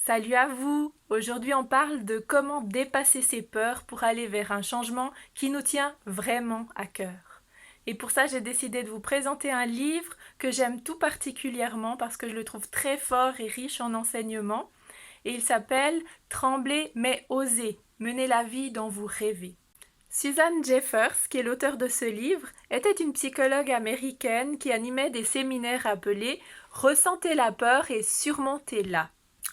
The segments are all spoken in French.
Salut à vous! Aujourd'hui on parle de comment dépasser ses peurs pour aller vers un changement qui nous tient vraiment à cœur. Et pour ça j'ai décidé de vous présenter un livre que j'aime tout particulièrement parce que je le trouve très fort et riche en enseignements. Et il s'appelle Trembler mais oser, mener la vie dont vous rêvez. Susan Jeffers, qui est l'auteur de ce livre, était une psychologue américaine qui animait des séminaires appelés Ressentez la peur et surmontez-la.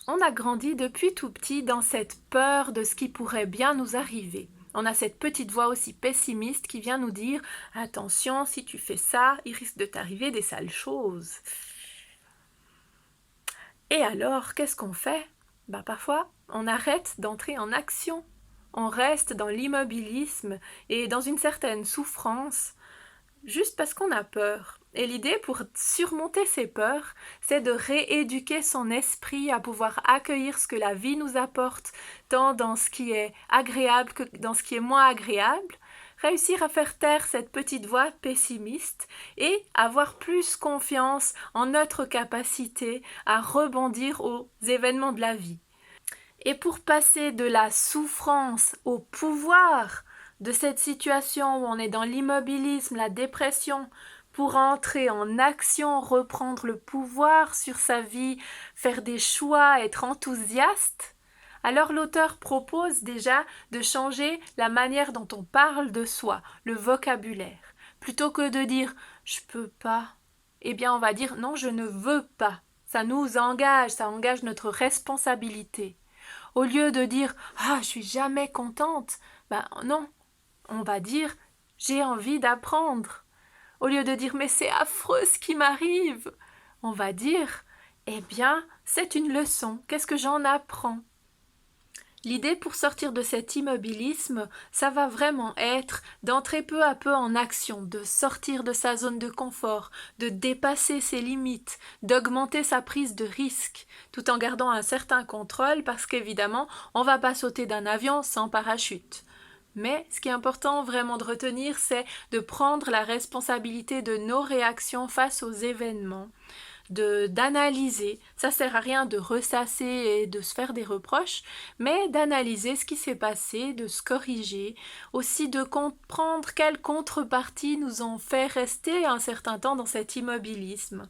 On a grandi depuis tout petit dans cette peur de ce qui pourrait bien nous arriver. On a cette petite voix aussi pessimiste qui vient nous dire « Attention, si tu fais ça, il risque de t'arriver des sales choses. » Et alors, qu'est-ce qu'on fait? Parfois, on arrête d'entrer en action. On reste dans l'immobilisme et dans une certaine souffrance juste parce qu'on a peur. Et l'idée pour surmonter ces peurs, c'est de rééduquer son esprit à pouvoir accueillir ce que la vie nous apporte, tant dans ce qui est agréable que dans ce qui est moins agréable, réussir à faire taire cette petite voix pessimiste et avoir plus confiance en notre capacité à rebondir aux événements de la vie. Et pour passer de la souffrance au pouvoir de cette situation où on est dans l'immobilisme, la dépression, pour entrer en action, reprendre le pouvoir sur sa vie, faire des choix, être enthousiaste, alors l'auteur propose déjà de changer la manière dont on parle de soi, le vocabulaire. Plutôt que de dire « je peux pas », eh bien on va dire « non, je ne veux pas ». Ça nous engage, ça engage notre responsabilité. Au lieu de dire « ah, je suis jamais contente », non, on va dire « j'ai envie d'apprendre ». Au lieu de dire « mais c'est affreux ce qui m'arrive », on va dire « eh bien, c'est une leçon, qu'est-ce que j'en apprends ?» L'idée pour sortir de cet immobilisme, ça va vraiment être d'entrer peu à peu en action, de sortir de sa zone de confort, de dépasser ses limites, d'augmenter sa prise de risque, tout en gardant un certain contrôle parce qu'évidemment, on ne va pas sauter d'un avion sans parachute. Mais ce qui est important vraiment de retenir, c'est de prendre la responsabilité de nos réactions face aux événements, d'analyser, ça sert à rien de ressasser et de se faire des reproches, mais d'analyser ce qui s'est passé, de se corriger, aussi de comprendre quelles contreparties nous ont fait rester un certain temps dans cet immobilisme,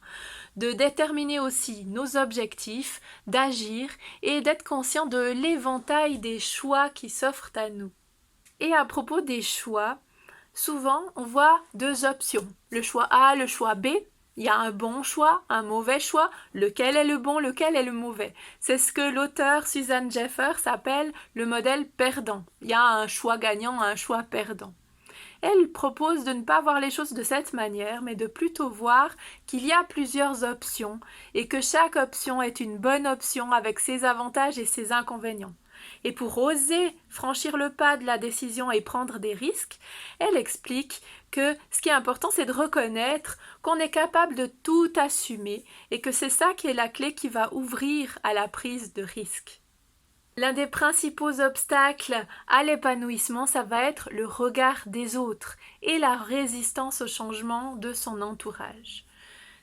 de déterminer aussi nos objectifs, d'agir et d'être conscient de l'éventail des choix qui s'offrent à nous. Et à propos des choix, souvent on voit deux options, le choix A, le choix B. Il y a un bon choix, un mauvais choix, lequel est le bon, lequel est le mauvais. C'est ce que l'auteur Susan Jeffers appelle le modèle perdant. Il y a un choix gagnant, un choix perdant. Elle propose de ne pas voir les choses de cette manière, mais de plutôt voir qu'il y a plusieurs options et que chaque option est une bonne option avec ses avantages et ses inconvénients. Et pour oser franchir le pas de la décision et prendre des risques, elle explique que ce qui est important, c'est de reconnaître qu'on est capable de tout assumer et que c'est ça qui est la clé qui va ouvrir à la prise de risque. L'un des principaux obstacles à l'épanouissement, ça va être le regard des autres et la résistance au changement de son entourage.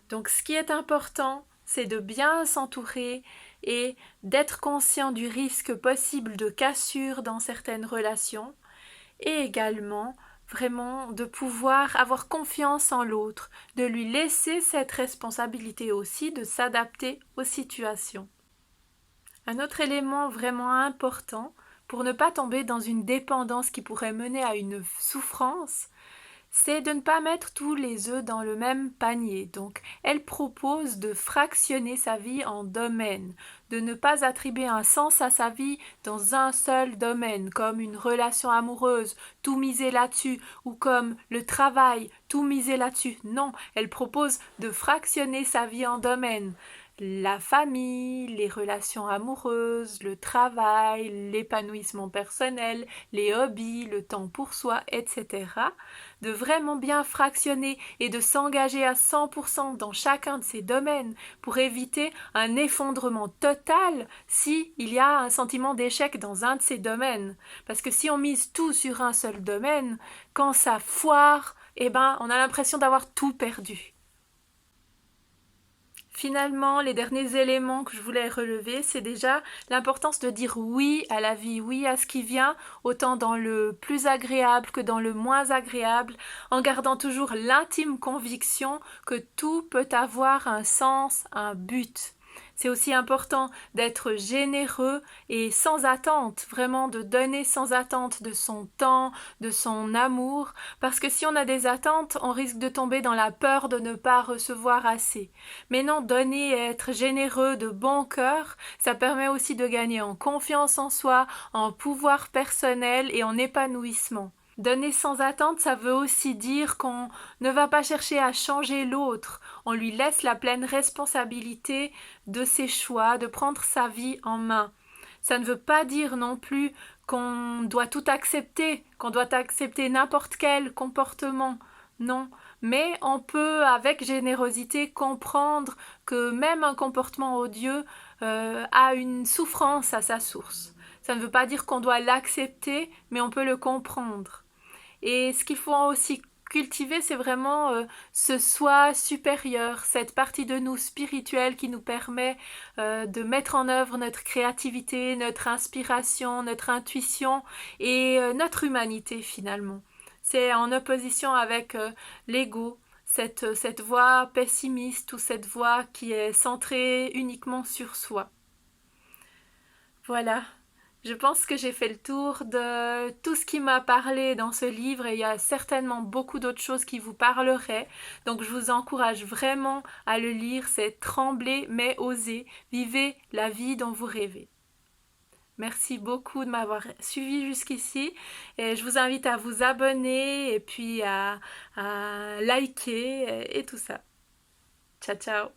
Donc ce qui est important, c'est de bien s'entourer et d'être conscient du risque possible de cassure dans certaines relations et également vraiment de pouvoir avoir confiance en l'autre, de lui laisser cette responsabilité aussi de s'adapter aux situations. Un autre élément vraiment important pour ne pas tomber dans une dépendance qui pourrait mener à une souffrance, c'est de ne pas mettre tous les œufs dans le même panier. Donc, elle propose de fractionner sa vie en domaines, de ne pas attribuer un sens à sa vie dans un seul domaine, comme une relation amoureuse, tout miser là-dessus, ou comme le travail, tout miser là-dessus. Non, elle propose de fractionner sa vie en domaines. La famille, les relations amoureuses, le travail, l'épanouissement personnel, les hobbies, le temps pour soi, etc. De vraiment bien fractionner et de s'engager à 100% dans chacun de ces domaines pour éviter un effondrement total s'il y a un sentiment d'échec dans un de ces domaines. Parce que si on mise tout sur un seul domaine, quand ça foire, on a l'impression d'avoir tout perdu. Finalement, les derniers éléments que je voulais relever, c'est déjà l'importance de dire oui à la vie, oui à ce qui vient, autant dans le plus agréable que dans le moins agréable, en gardant toujours l'intime conviction que tout peut avoir un sens, un but. C'est aussi important d'être généreux et sans attente, vraiment de donner sans attente de son temps, de son amour, parce que si on a des attentes, on risque de tomber dans la peur de ne pas recevoir assez. Mais non, donner et être généreux de bon cœur, ça permet aussi de gagner en confiance en soi, en pouvoir personnel et en épanouissement. Donner sans attente, ça veut aussi dire qu'on ne va pas chercher à changer l'autre, on lui laisse la pleine responsabilité de ses choix, de prendre sa vie en main. Ça ne veut pas dire non plus qu'on doit tout accepter, qu'on doit accepter n'importe quel comportement. Non, mais on peut avec générosité comprendre que même un comportement odieux a une souffrance à sa source. Ça ne veut pas dire qu'on doit l'accepter, mais on peut le comprendre. Et ce qu'il faut aussi cultiver, c'est vraiment ce soi supérieur, cette partie de nous spirituelle qui nous permet de mettre en œuvre notre créativité, notre inspiration, notre intuition et notre humanité finalement. C'est en opposition avec l'ego, cette voix pessimiste ou cette voix qui est centrée uniquement sur soi. Voilà, je pense que j'ai fait le tour de tout ce qui m'a parlé dans ce livre et il y a certainement beaucoup d'autres choses qui vous parleraient. Donc je vous encourage vraiment à le lire, c'est Trembler mais oser, vivez la vie dont vous rêvez. Merci beaucoup de m'avoir suivi jusqu'ici et je vous invite à vous abonner et puis à liker et tout ça. Ciao ciao.